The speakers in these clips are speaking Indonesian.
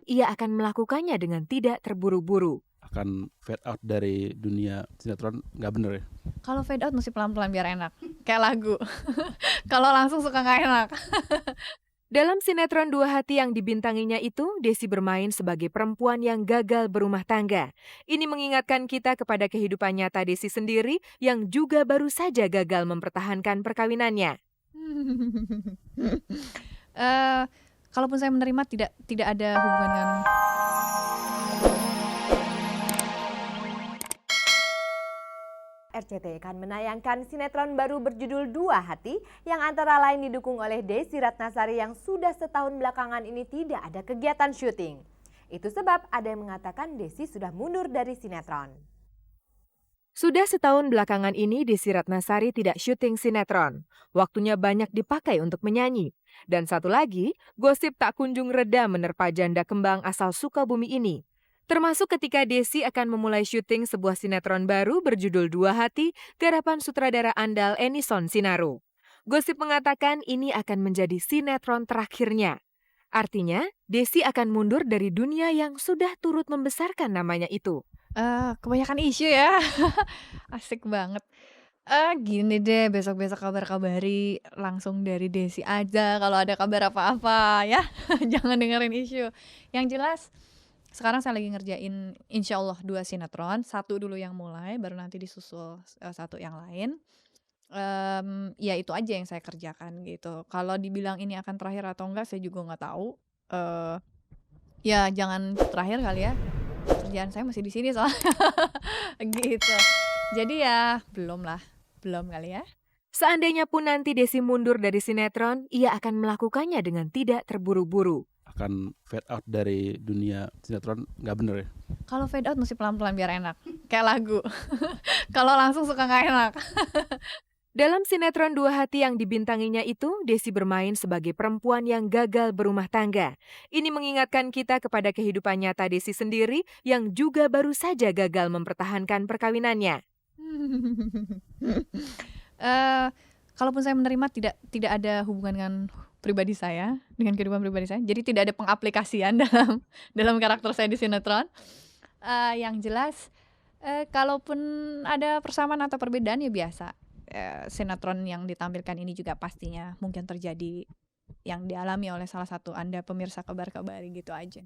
ia akan melakukannya dengan tidak terburu-buru. Akan fade out dari dunia sinetron nggak bener ya? Kalau fade out mesti pelan-pelan biar enak, kayak lagu. Kalau langsung suka nggak enak. Dalam sinetron Dua Hati yang dibintanginya itu, Desi bermain sebagai perempuan yang gagal berumah tangga. Ini mengingatkan kita kepada kehidupan nyata Desi sendiri yang juga baru saja gagal mempertahankan perkawinannya. Kalaupun saya menerima tidak ada hubungan dengan RCTI akan menayangkan sinetron baru berjudul Dua Hati yang antara lain didukung oleh Desi Ratnasari yang sudah setahun belakangan ini tidak ada kegiatan syuting. Itu sebab ada yang mengatakan Desi sudah mundur dari sinetron. Sudah setahun belakangan ini Desi Ratnasari tidak syuting sinetron. Waktunya banyak dipakai untuk menyanyi. Dan satu lagi, gosip tak kunjung reda menerpa janda kembang asal Sukabumi ini. Termasuk ketika Desi akan memulai syuting sebuah sinetron baru berjudul Dua Hati, garapan sutradara andal Ennison Sinaro. Gosip mengatakan ini akan menjadi sinetron terakhirnya. Artinya, Desi akan mundur dari dunia yang sudah turut membesarkan namanya itu. Kebanyakan isu ya. Asik banget. Gini deh, besok-besok kabar-kabari langsung dari Desi aja kalau ada kabar apa-apa ya. Jangan dengerin isu. Yang jelas sekarang saya lagi ngerjain insya Allah 2 sinetron, 1 dulu yang mulai, baru nanti disusul 1 yang lain. Ya itu aja yang saya kerjakan gitu. Kalau dibilang ini akan terakhir atau enggak, saya juga nggak tahu. Ya jangan terakhir kali ya. Kerjaan saya masih di sini soalnya gitu. Jadi ya belum kali ya. Seandainya pun nanti Desi mundur dari sinetron, ia akan melakukannya dengan tidak terburu-buru. Akan fade out dari dunia sinetron nggak bener ya? Kalau fade out mesti pelan-pelan biar enak, kayak lagu. Kalau langsung suka nggak enak. Dalam sinetron Dua Hati yang dibintanginya itu, Desi bermain sebagai perempuan yang gagal berumah tangga. Ini mengingatkan kita kepada kehidupan nyata Desi sendiri yang juga baru saja gagal mempertahankan perkawinannya. Kalaupun saya menerima tidak ada hubungan dengan pribadi saya, dengan kehidupan pribadi saya. Jadi tidak ada pengaplikasian dalam karakter saya di sinetron. Yang jelas, kalaupun ada persamaan atau perbedaan ya biasa. Sinetron yang ditampilkan ini juga pastinya mungkin terjadi yang dialami oleh salah satu Anda pemirsa kabar-kabari gitu aja.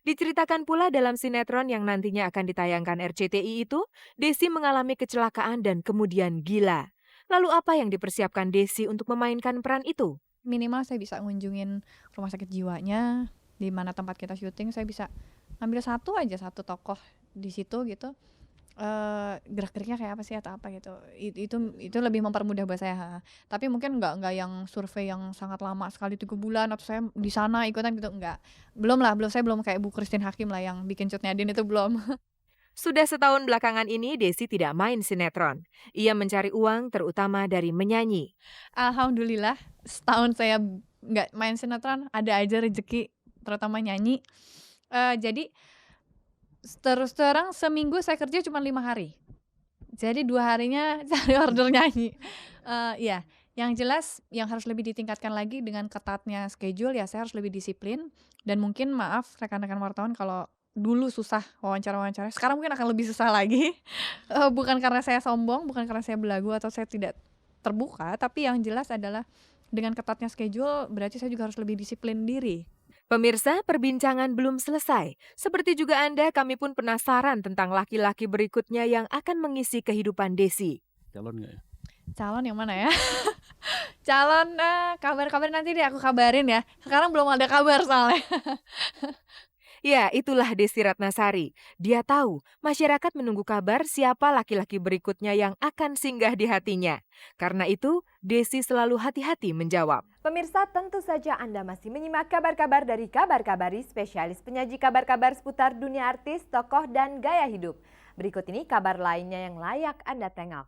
Diceritakan pula dalam sinetron yang nantinya akan ditayangkan RCTI itu, Desi mengalami kecelakaan dan kemudian gila. Lalu apa yang dipersiapkan Desi untuk memainkan peran itu? Minimal saya bisa ngunjungin rumah sakit jiwanya, di mana tempat kita syuting, saya bisa ngambil satu tokoh di situ gitu. Gerak-geriknya kayak apa sih atau apa gitu. Itu lebih mempermudah buat saya. Tapi mungkin nggak yang survei yang sangat lama sekali 3 bulan atau saya di sana ikutan gitu enggak. Saya belum kayak Bu Christine Hakim lah yang bikin Cut Nyadin itu belum. Sudah setahun belakangan ini Desi tidak main sinetron. Ia mencari uang terutama dari menyanyi. Alhamdulillah setahun saya nggak main sinetron ada aja rezeki terutama nyanyi. Jadi terus terang seminggu saya kerja cuma 5 hari. Jadi 2 harinya cari order nyanyi. Ya, yang jelas yang harus lebih ditingkatkan lagi dengan ketatnya schedule ya saya harus lebih disiplin dan mungkin maaf rekan-rekan wartawan kalau dulu susah wawancara-wawancara, sekarang mungkin akan lebih susah lagi. Bukan karena saya sombong, bukan karena saya belagu atau saya tidak terbuka, tapi yang jelas adalah dengan ketatnya schedule berarti saya juga harus lebih disiplin diri. Pemirsa, perbincangan belum selesai. Seperti juga Anda, kami pun penasaran tentang laki-laki berikutnya yang akan mengisi kehidupan Desi. Calon nggak ya? Calon yang mana ya? Calon kabar-kabar nanti deh aku kabarin ya. Sekarang belum ada kabar soalnya. Ya, itulah Desi Ratnasari. Dia tahu masyarakat menunggu kabar siapa laki-laki berikutnya yang akan singgah di hatinya. Karena itu, Desi selalu hati-hati menjawab. Pemirsa, tentu saja Anda masih menyimak kabar-kabar dari Kabar-Kabari, spesialis penyaji kabar-kabar seputar dunia artis, tokoh, dan gaya hidup. Berikut ini kabar lainnya yang layak Anda tengok.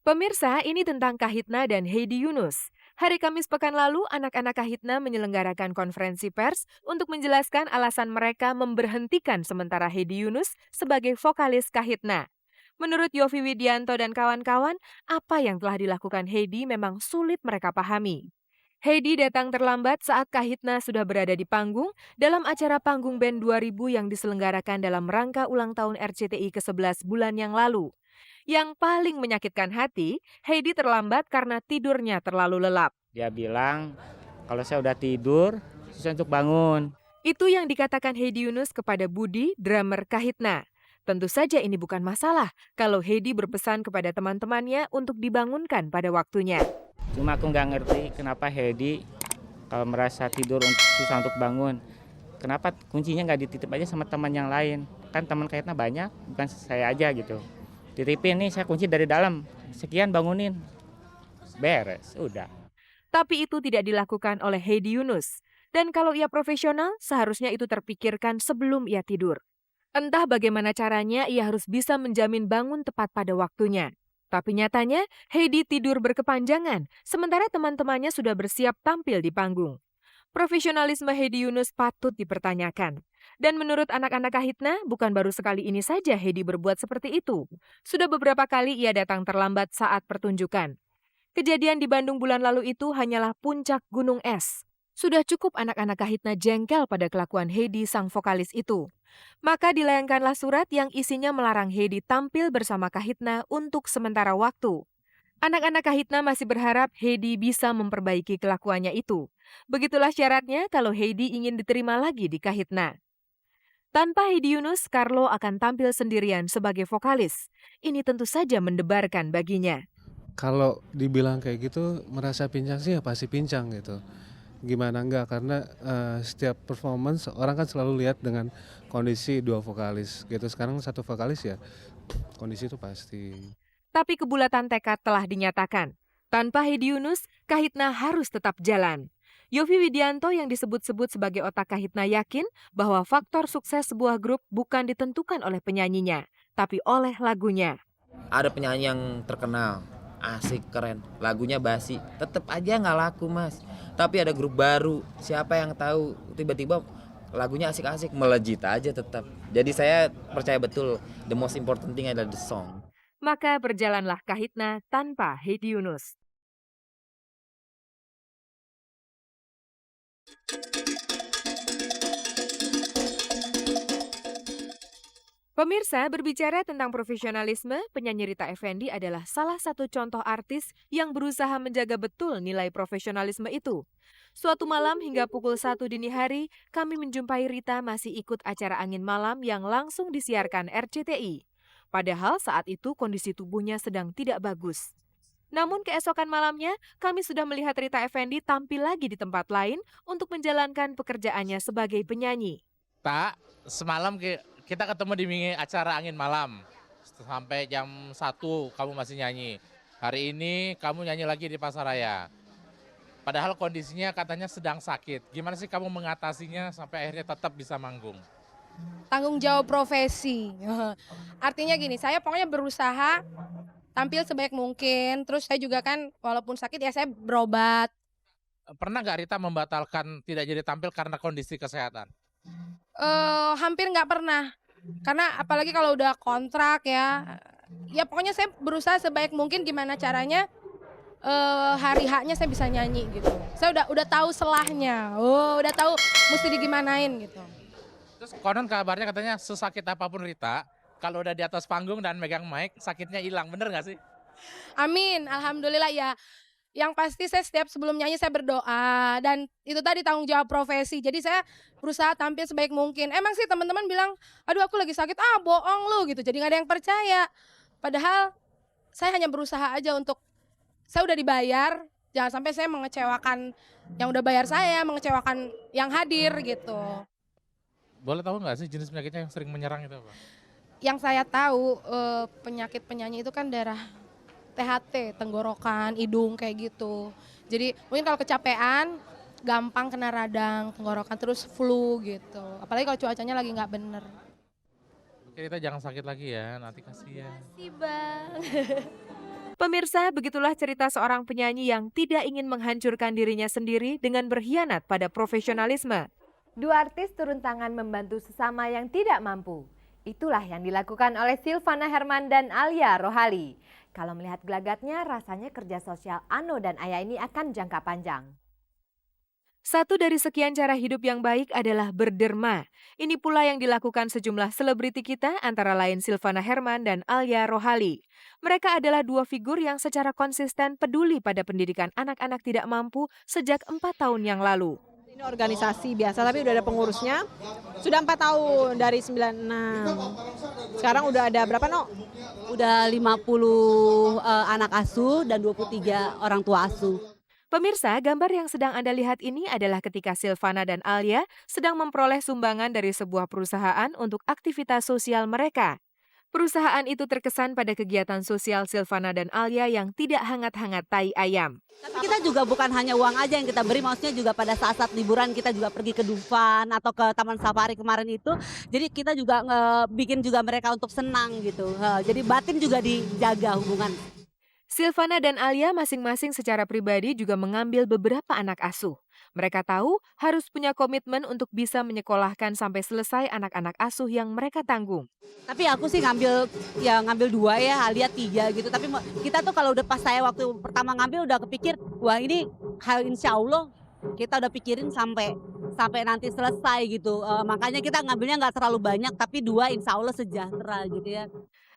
Pemirsa, ini tentang Kahitna dan Heidi Yunus. Hari Kamis pekan lalu, anak-anak Kahitna menyelenggarakan konferensi pers untuk menjelaskan alasan mereka memberhentikan sementara Heidi Yunus sebagai vokalis Kahitna. Menurut Yovie Widianto dan kawan-kawan, apa yang telah dilakukan Heidi memang sulit mereka pahami. Heidi datang terlambat saat Kahitna sudah berada di panggung dalam acara Panggung Band 2000 yang diselenggarakan dalam rangka ulang tahun RCTI ke-11 bulan yang lalu. Yang paling menyakitkan hati, Heidi terlambat karena tidurnya terlalu lelap. Dia bilang kalau saya udah tidur susah untuk bangun. Itu yang dikatakan Heidi Yunus kepada Budi, drummer Kahitna. Tentu saja ini bukan masalah kalau Heidi berpesan kepada teman-temannya untuk dibangunkan pada waktunya. Cuma aku nggak ngerti kenapa Hedi kalau merasa tidur susah untuk bangun. Kenapa kuncinya nggak dititip aja sama teman yang lain? Kan teman Kahitna banyak, bukan saya aja gitu. Titipin nih, saya kunci dari dalam. Sekian bangunin. Beres, udah. Tapi itu tidak dilakukan oleh Heidi Yunus. Dan kalau ia profesional, seharusnya itu terpikirkan sebelum ia tidur. Entah bagaimana caranya, ia harus bisa menjamin bangun tepat pada waktunya. Tapi nyatanya, Heidi tidur berkepanjangan, sementara teman-temannya sudah bersiap tampil di panggung. Profesionalisme Heidi Yunus patut dipertanyakan. Dan menurut anak-anak Kahitna, bukan baru sekali ini saja Heidi berbuat seperti itu. Sudah beberapa kali ia datang terlambat saat pertunjukan. Kejadian di Bandung bulan lalu itu hanyalah puncak gunung es. Sudah cukup anak-anak Kahitna jengkel pada kelakuan Heidi sang vokalis itu. Maka dilayangkanlah surat yang isinya melarang Heidi tampil bersama Kahitna untuk sementara waktu. Anak-anak Kahitna masih berharap Heidi bisa memperbaiki kelakuannya itu. Begitulah syaratnya kalau Heidi ingin diterima lagi di Kahitna. Tanpa Heidi Yunus, Carlo akan tampil sendirian sebagai vokalis. Ini tentu saja mendebarkan baginya. Kalau dibilang kayak gitu, merasa pincang sih ya pasti pincang gitu. Gimana enggak, karena setiap performance orang kan selalu lihat dengan kondisi dua vokalis gitu. Sekarang satu vokalis ya kondisi itu pasti. Tapi kebulatan tekad telah dinyatakan. Tanpa Heidi Yunus, Kahitna harus tetap jalan. Yovie Widianto yang disebut-sebut sebagai otak Kahitna yakin bahwa faktor sukses sebuah grup bukan ditentukan oleh penyanyinya, tapi oleh lagunya. Ada penyanyi yang terkenal, asik, keren, lagunya basi, tetep aja nggak laku mas. Tapi ada grup baru, siapa yang tahu tiba-tiba lagunya asik-asik, melejit aja tetap. Jadi saya percaya betul the most important thing adalah the song. Maka berjalanlah Kahitna tanpa Heidi Yunus. Pemirsa, berbicara tentang profesionalisme, penyanyi Rita Effendy adalah salah satu contoh artis yang berusaha menjaga betul nilai profesionalisme itu. Suatu malam hingga pukul 1 dini hari, kami menjumpai Rita masih ikut acara Angin Malam yang langsung disiarkan RCTI. Padahal saat itu kondisi tubuhnya sedang tidak bagus. Namun keesokan malamnya, kami sudah melihat Rita Effendy tampil lagi di tempat lain untuk menjalankan pekerjaannya sebagai penyanyi. Tak, semalam kita ketemu di acara Angin Malam. Sampai jam 1 kamu masih nyanyi. Hari ini kamu nyanyi lagi di Pasaraya. Padahal kondisinya katanya sedang sakit. Gimana sih kamu mengatasinya sampai akhirnya tetap bisa manggung? Tanggung jawab profesi. Artinya gini, saya pokoknya berusaha tampil sebaik mungkin. Terus saya juga kan walaupun sakit ya saya berobat. Pernah nggak Rita membatalkan tidak jadi tampil karena kondisi kesehatan? Hampir nggak pernah. Karena apalagi kalau udah kontrak ya pokoknya saya berusaha sebaik mungkin gimana caranya hari haknya saya bisa nyanyi gitu. Saya udah tahu selahnya, udah tahu mesti digimanain gitu. Terus konon kabarnya katanya sesakit apapun Rita, kalau udah di atas panggung dan megang mic sakitnya hilang, bener nggak sih? Amin, alhamdulillah ya. Yang pasti saya setiap sebelum nyanyi saya berdoa dan itu tadi tanggung jawab profesi. Jadi saya berusaha tampil sebaik mungkin. Emang sih teman-teman bilang, aduh aku lagi sakit, bohong lu gitu. Jadi nggak ada yang percaya. Padahal saya hanya berusaha aja untuk, saya udah dibayar, jangan sampai saya mengecewakan yang udah bayar saya, mengecewakan yang hadir gitu. Boleh tahu nggak sih jenis penyakitnya yang sering menyerang itu apa? Yang saya tahu penyakit penyanyi itu kan darah THT, tenggorokan, hidung kayak gitu. Jadi mungkin kalau kecapean gampang kena radang, tenggorokan, terus flu gitu. Apalagi kalau cuacanya lagi nggak bener. Oke, Rita jangan sakit lagi ya, nanti kasihan. Makasih bang. Pemirsa, begitulah cerita seorang penyanyi yang tidak ingin menghancurkan dirinya sendiri dengan berkhianat pada profesionalisme. Dua artis turun tangan membantu sesama yang tidak mampu. Itulah yang dilakukan oleh Silvana Herman dan Alia Rohali. Kalau melihat gelagatnya, rasanya kerja sosial Ano dan Aya ini akan jangka panjang. Satu dari sekian cara hidup yang baik adalah berderma. Ini pula yang dilakukan sejumlah selebriti kita antara lain Silvana Herman dan Alia Rohali. Mereka adalah dua figur yang secara konsisten peduli pada pendidikan anak-anak tidak mampu sejak 4 tahun yang lalu. Ini organisasi biasa tapi udah ada pengurusnya. Sudah 4 tahun dari 96. Sekarang udah ada berapa, No? Udah 50 anak asuh dan 23 orang tua asuh. Pemirsa, gambar yang sedang Anda lihat ini adalah ketika Silvana dan Alia sedang memperoleh sumbangan dari sebuah perusahaan untuk aktivitas sosial mereka. Perusahaan itu terkesan pada kegiatan sosial Silvana dan Alia yang tidak hangat-hangat tai ayam. Tapi kita juga bukan hanya uang aja yang kita beri, maksudnya juga pada saat-saat liburan kita juga pergi ke Dufan atau ke Taman Safari kemarin itu. Jadi kita juga bikin juga mereka untuk senang gitu. Jadi batin juga dijaga hubungan. Silvana dan Alia masing-masing secara pribadi juga mengambil beberapa anak asuh. Mereka tahu harus punya komitmen untuk bisa menyekolahkan sampai selesai anak-anak asuh yang mereka tanggung. Tapi aku sih ngambil 2 ya, Alia 3 gitu. Tapi kita tuh kalau udah pas saya waktu pertama ngambil udah kepikir, wah ini insya Allah kita udah pikirin sampai nanti selesai gitu. Makanya kita ngambilnya nggak terlalu banyak, tapi 2 insya Allah sejahtera gitu ya.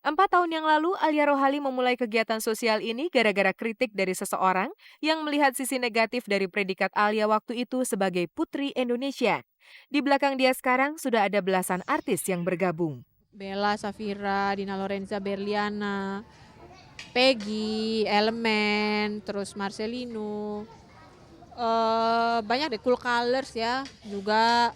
4 tahun yang lalu, Alia Rohali memulai kegiatan sosial ini gara-gara kritik dari seseorang yang melihat sisi negatif dari predikat Alia waktu itu sebagai Putri Indonesia. Di belakang dia sekarang sudah ada belasan artis yang bergabung. Bella, Safira, Dina Lorenza, Berliana, Peggy, Elemen, terus Marcelino. Banyak deh, Cool Colors ya, juga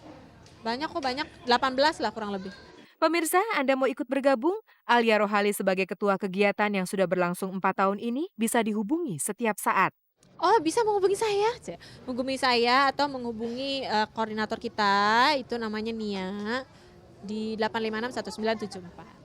banyak 18 lah kurang lebih. Pemirsa, Anda mau ikut bergabung? Alia Rohali sebagai ketua kegiatan yang sudah berlangsung 4 tahun ini bisa dihubungi setiap saat. Oh, bisa menghubungi saya atau menghubungi koordinator kita, itu namanya Nia, di 8561974.